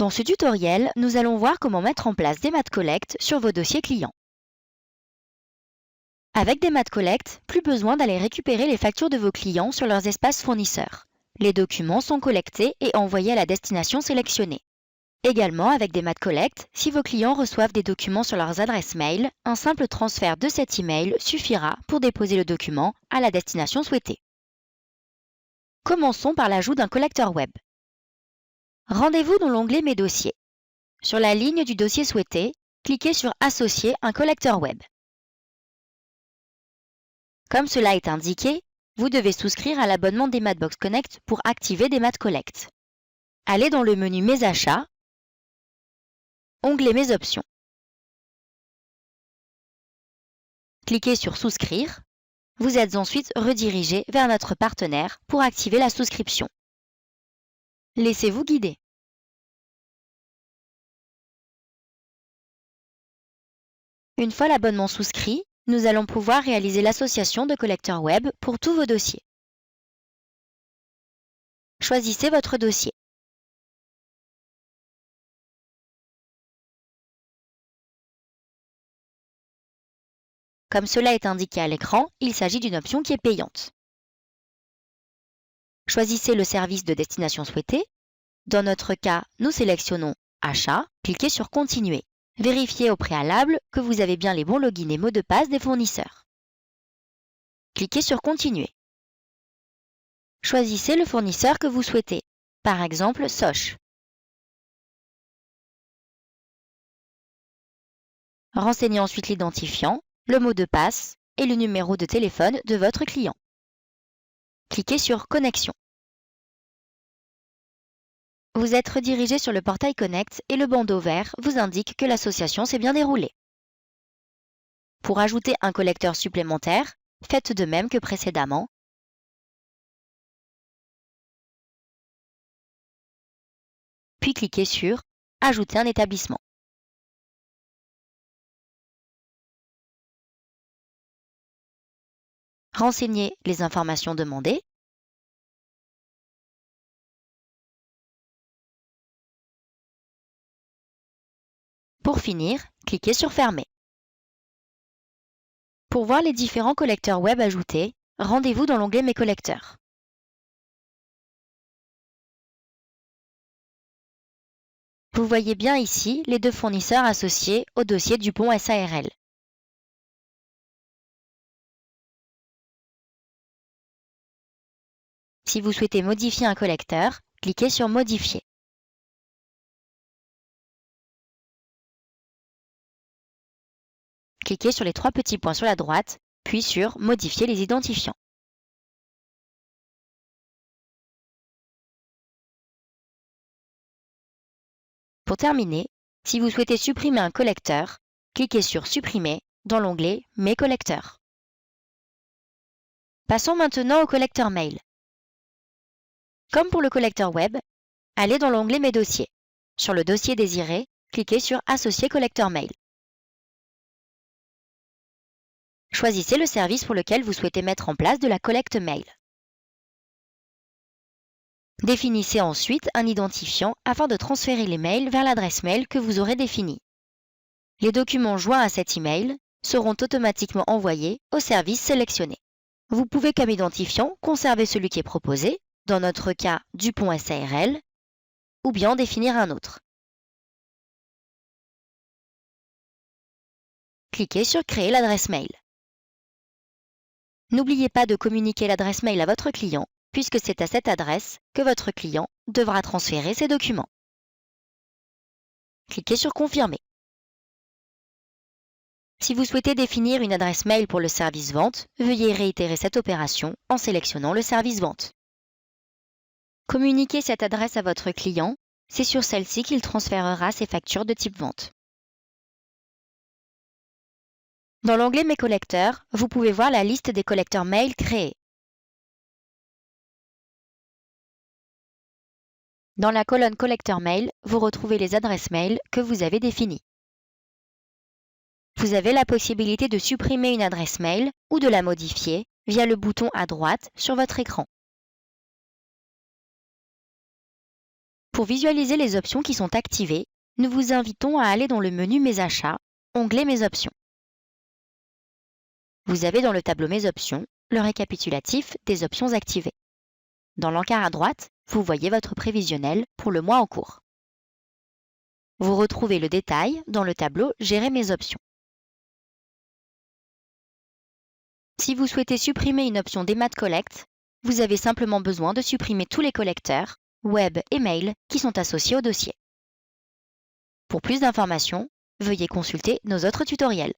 Dans ce tutoriel, nous allons voir comment mettre en place des Mat Collect sur vos dossiers clients. Avec des Mat Collect, plus besoin d'aller récupérer les factures de vos clients sur leurs espaces fournisseurs. Les documents sont collectés et envoyés à la destination sélectionnée. Également, avec des Mat Collect, si vos clients reçoivent des documents sur leurs adresses mail, un simple transfert de cet email suffira pour déposer le document à la destination souhaitée. Commençons par l'ajout d'un collecteur web. Rendez-vous dans l'onglet Mes dossiers. Sur la ligne du dossier souhaité, cliquez sur Associer un collecteur web. Comme cela est indiqué, vous devez souscrire à l'abonnement des Matbox Connect pour activer des Mat Collect. Allez dans le menu Mes achats, onglet Mes options. Cliquez sur Souscrire. Vous êtes ensuite redirigé vers notre partenaire pour activer la souscription. Laissez-vous guider. Une fois l'abonnement souscrit, nous allons pouvoir réaliser l'association de collecteurs web pour tous vos dossiers. Choisissez votre dossier. Comme cela est indiqué à l'écran, il s'agit d'une option qui est payante. Choisissez le service de destination souhaité. Dans notre cas, nous sélectionnons Achat, cliquez sur Continuer. Vérifiez au préalable que vous avez bien les bons logins et mots de passe des fournisseurs. Cliquez sur Continuer. Choisissez le fournisseur que vous souhaitez, par exemple Sosh. Renseignez ensuite l'identifiant, le mot de passe et le numéro de téléphone de votre client. Cliquez sur Connexion. Vous êtes redirigé sur le portail Connect et le bandeau vert vous indique que l'association s'est bien déroulée. Pour ajouter un collecteur supplémentaire, faites de même que précédemment. Puis cliquez sur Ajouter un établissement. Renseignez les informations demandées. Pour finir, cliquez sur Fermer. Pour voir les différents collecteurs web ajoutés, rendez-vous dans l'onglet Mes collecteurs. Vous voyez bien ici les deux fournisseurs associés au dossier Dupont SARL. Si vous souhaitez modifier un collecteur, cliquez sur Modifier. Cliquez sur les trois petits points sur la droite, puis sur Modifier les identifiants. Pour terminer, si vous souhaitez supprimer un collecteur, cliquez sur Supprimer dans l'onglet Mes collecteurs. Passons maintenant au collecteur mail. Comme pour le collecteur web, allez dans l'onglet Mes dossiers. Sur le dossier désiré, cliquez sur Associer collecteur mail. Choisissez le service pour lequel vous souhaitez mettre en place de la collecte mail. Définissez ensuite un identifiant afin de transférer les mails vers l'adresse mail que vous aurez définie. Les documents joints à cet email seront automatiquement envoyés au service sélectionné. Vous pouvez comme identifiant conserver celui qui est proposé, dans notre cas Dupont SARL, ou bien en définir un autre. Cliquez sur Créer l'adresse mail. N'oubliez pas de communiquer l'adresse mail à votre client, puisque c'est à cette adresse que votre client devra transférer ses documents. Cliquez sur Confirmer. Si vous souhaitez définir une adresse mail pour le service vente, veuillez réitérer cette opération en sélectionnant le service vente. Communiquez cette adresse à votre client, c'est sur celle-ci qu'il transférera ses factures de type vente. Dans l'onglet Mes collecteurs, vous pouvez voir la liste des collecteurs mail créés. Dans la colonne Collecteur mail, vous retrouvez les adresses mail que vous avez définies. Vous avez la possibilité de supprimer une adresse mail ou de la modifier via le bouton à droite sur votre écran. Pour visualiser les options qui sont activées, nous vous invitons à aller dans le menu Mes achats, onglet Mes options. Vous avez dans le tableau Mes options le récapitulatif des options activées. Dans l'encart à droite, vous voyez votre prévisionnel pour le mois en cours. Vous retrouvez le détail dans le tableau Gérer mes options. Si vous souhaitez supprimer une option Démat Collect, vous avez simplement besoin de supprimer tous les collecteurs, web et mail qui sont associés au dossier. Pour plus d'informations, veuillez consulter nos autres tutoriels.